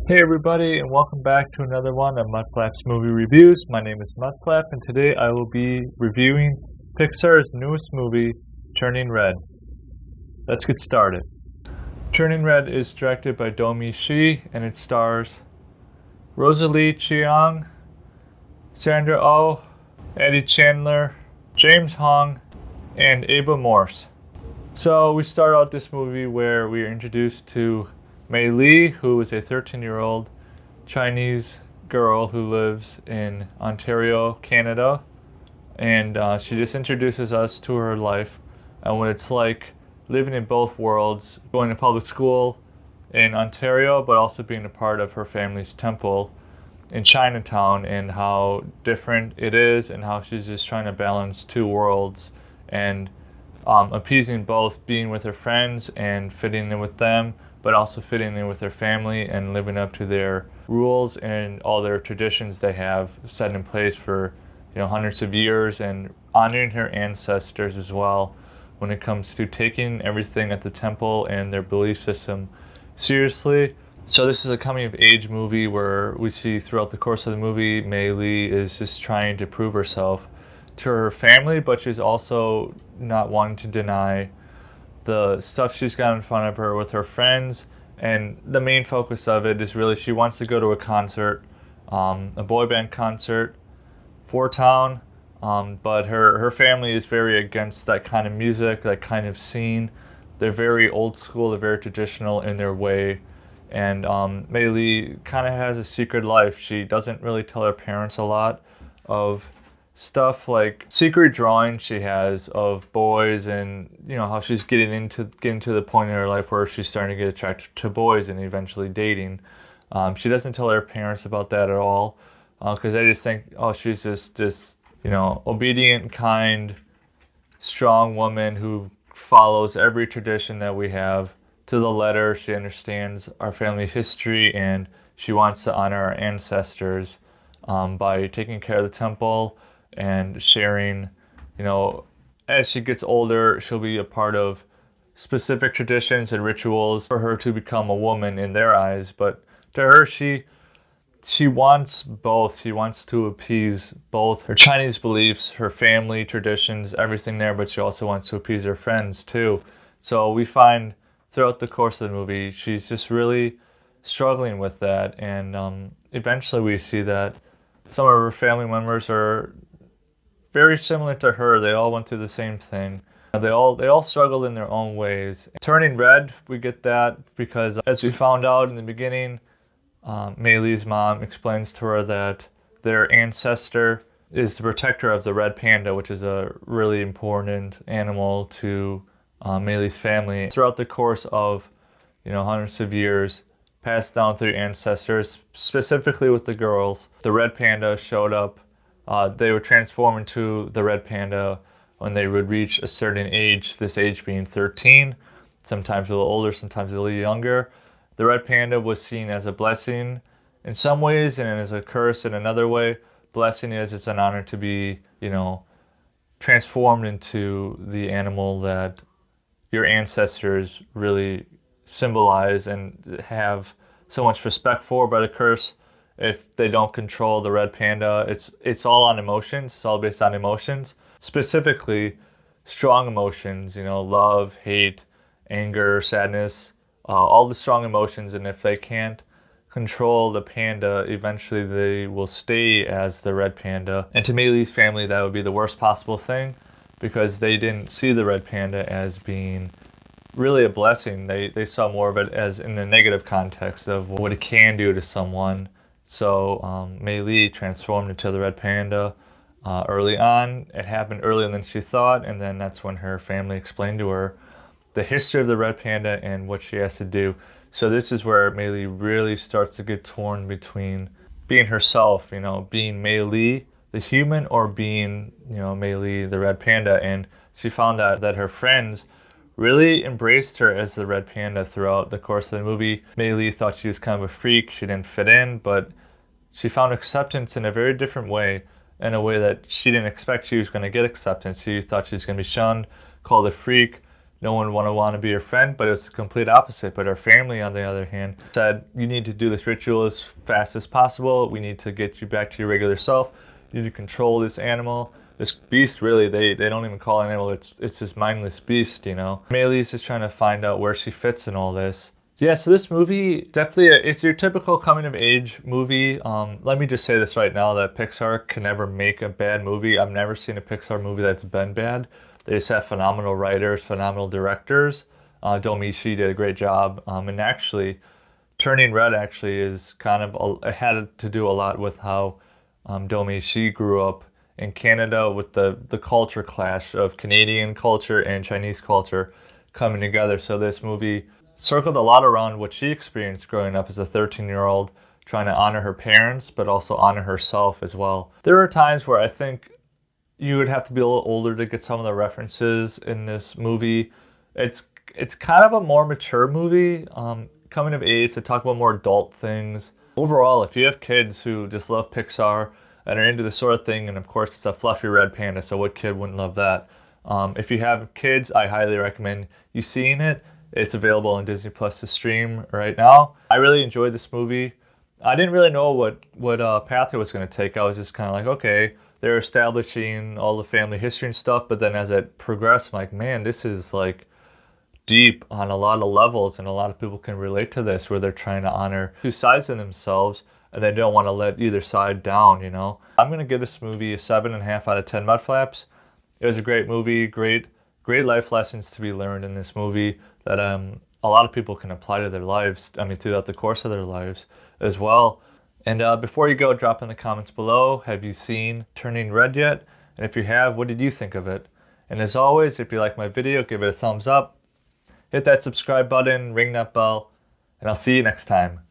Hey everybody, and welcome back to another one of Mudflap's movie reviews. My name is Mudflap, and today I will be reviewing Pixar's newest movie, Turning Red. Let's get started. Turning Red is directed by Domi Shi, and it stars Rosalie Chiang, Sandra Oh, Eddie Chandler, James Hong, and Ava Morse. So we start out this movie where we are introduced to Mei Li, who is a 13-year-old Chinese girl who lives in Ontario, Canada, and she just introduces us to her life and what it's like living in both worlds, going to public school in Ontario, but also being a part of her family's temple in Chinatown, and how different it is, and how she's just trying to balance two worlds and appeasing both being with her friends and fitting in with them, but also fitting in with their family and living up to their rules and all their traditions they have set in place for hundreds of years, and honoring her ancestors as well when it comes to taking everything at the temple and their belief system seriously. So this is a coming of age movie where we see throughout the course of the movie Mei Li is just trying to prove herself to her family, but she's also not wanting to deny the stuff she's got in front of her with her friends. And the main focus of it is really she wants to go to a concert, a boy band concert for town, but her family is very against that kind of music, that kind of scene. They're very old school, they're very traditional in their way. And Mei Li kind of has a secret life. She doesn't really tell her parents a lot of stuff, like secret drawings she has of boys, and how she's getting to the point in her life where she's starting to get attracted to boys and eventually dating. She doesn't tell her parents about that at all, because they just think, oh, she's just this obedient, kind, strong woman who follows every tradition that we have to the letter. She understands our family history, and she wants to honor our ancestors by taking care of the temple and sharing. As she gets older, she'll be a part of specific traditions and rituals for her to become a woman in their eyes. But to her, she wants both. She wants to appease both her Chinese beliefs, her family traditions, everything there, but she also wants to appease her friends too. So we find throughout the course of the movie, she's just really struggling with that, and eventually we see that some of her family members are very similar to her. They all went through the same thing. They all struggled in their own ways. Turning red, we get that because, as we found out in the beginning, Mei Li's mom explains to her that their ancestor is the protector of the red panda, which is a really important animal to Mei Li's family. Throughout the course of hundreds of years, passed down through ancestors, specifically with the girls, the red panda showed up. They would transform into the red panda when they would reach a certain age, this age being 13, sometimes a little older, sometimes a little younger. The red panda was seen as a blessing in some ways and as a curse in another way. Blessing is it's an honor to be, transformed into the animal that your ancestors really symbolize and have so much respect for. But a curse, if they don't control the red panda, it's all on emotions. It's all based on emotions, specifically strong emotions. Love, hate, anger, sadness, all the strong emotions. And if they can't control the panda, eventually they will stay as the red panda. And to Mei Li's family, that would be the worst possible thing, because they didn't see the red panda as being really a blessing. They saw more of it as in the negative context of what it can do to someone. So Mei Li transformed into the red panda early on. It happened earlier than she thought, and then that's when her family explained to her the history of the red panda and what she has to do. So this is where Mei Li really starts to get torn between being herself, being Mei Li, the human, or being, Mei Li, the red panda. And she found out that her friends really embraced her as the red panda throughout the course of the movie. Mei Li thought she was kind of a freak, she didn't fit in, but she found acceptance in a very different way, in a way that she didn't expect she was going to get acceptance. She thought she was going to be shunned, called a freak, no one would want to be your friend, but it was the complete opposite. But our family, on the other hand, said, you need to do this ritual as fast as possible. We need to get you back to your regular self. You need to control this animal. This beast, really, they don't even call it an animal. It's this mindless beast, you know. Maylee's just trying to find out where she fits in all this. Yeah, so this movie, definitely, it's your typical coming-of-age movie. Let me just say this right now, that Pixar can never make a bad movie. I've never seen a Pixar movie that's been bad. They just have phenomenal writers, phenomenal directors. Domichi did a great job. And actually, Turning Red actually is kind of, it had to do a lot with how Domichi grew up in Canada, with the culture clash of Canadian culture and Chinese culture coming together. So this movie circled a lot around what she experienced growing up as a 13-year-old, trying to honor her parents, but also honor herself as well. There are times where I think you would have to be a little older to get some of the references in this movie. It's kind of a more mature movie, coming of age, to talk about more adult things. Overall, if you have kids who just love Pixar and are into this sort of thing, and of course it's a fluffy red panda, so what kid wouldn't love that? If you have kids, I highly recommend you seeing it. It's available on Disney Plus to stream right now. I really enjoyed this movie. I didn't really know what path it was going to take. I was just kind of like, okay, they're establishing all the family history and stuff, but then as it progressed, I'm like, man, this is like deep on a lot of levels, and a lot of people can relate to this, where they're trying to honor two sides of themselves and they don't want to let either side down, you know. I'm going to give this movie a 7.5 out of 10 Mudflaps. It was a great movie, great life lessons to be learned in this movie that a lot of people can apply to their lives, throughout the course of their lives as well. And before you go, drop in the comments below, have you seen Turning Red yet? And if you have, what did you think of it? And as always, if you like my video, give it a thumbs up, hit that subscribe button, ring that bell, and I'll see you next time.